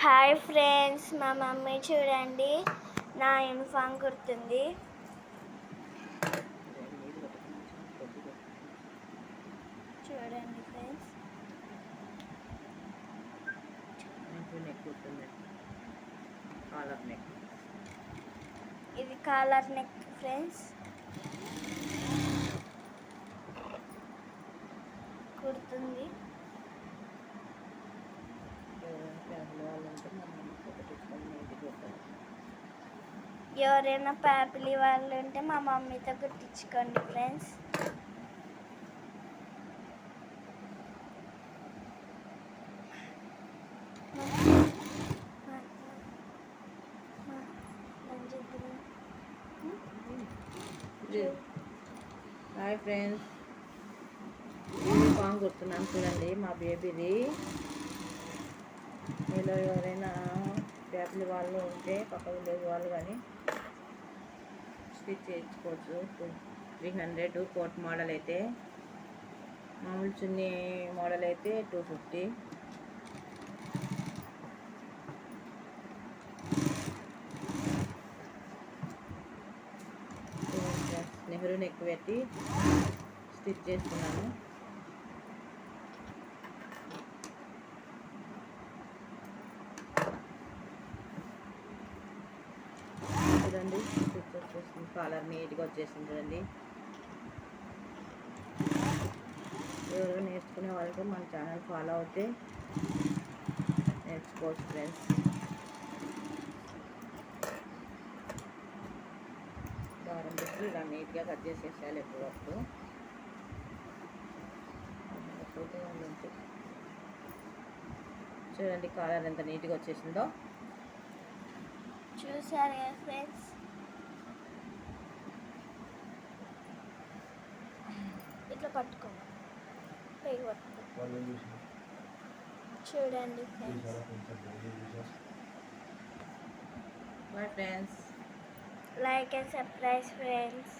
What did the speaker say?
Hi friends, మా mummy చూడండి నా యూనిఫామ్ కుడుతుంది. చూడండి ఫ్రెండ్స్, ఇది కాలర్ నెక్ ఫ్రెండ్స్. కుడుతుంది. ఎవరైనా ఫ్యామిలీ వాళ్ళు ఉంటే మా మమ్మీతో కుట్టించుకోండి ఫ్రెండ్స్. హాయ్ ఫ్రెండ్స్, యూనిఫామ్ కుడుతున్నాను చూడండి మా బేబీది. మీలో ఎవరైనా ఫ్యామిలీ వాళ్ళు ఉంటే పక్క విలేజ్ వాళ్ళు కానీ స్టిచ్ చేయించుకోవచ్చు. 300 కోట్ మోడల్ అయితే, మామూలు చున్నీ మోడల్ అయితే 250. నెహ్రూ నెక్ పెట్టి స్టిచ్ చేస్తున్నాను. చూడండి, స్టిచ్ వచ్చేసింది, కాలర్ నీట్గా వచ్చేసింది చూడండి. ఎవరు నేర్చుకునే వాళ్ళకి మన ఛానల్ ఫాలో అవుతే నేర్చుకోవచ్చు ఫ్రెండ్స్. దారం పెట్టి ఇలా నీట్గా కట్ చేసేసేయాలి ఎప్పటివరకు. చూడండి కాలర్ ఎంత నీట్గా వచ్చేసిందో. చూసారు కదా ఫ్రెండ్స్, ఇట్లా పట్టుకో, పైకి పట్టుకో. చూడండి friends. Boy friends. Like and subscribe friends.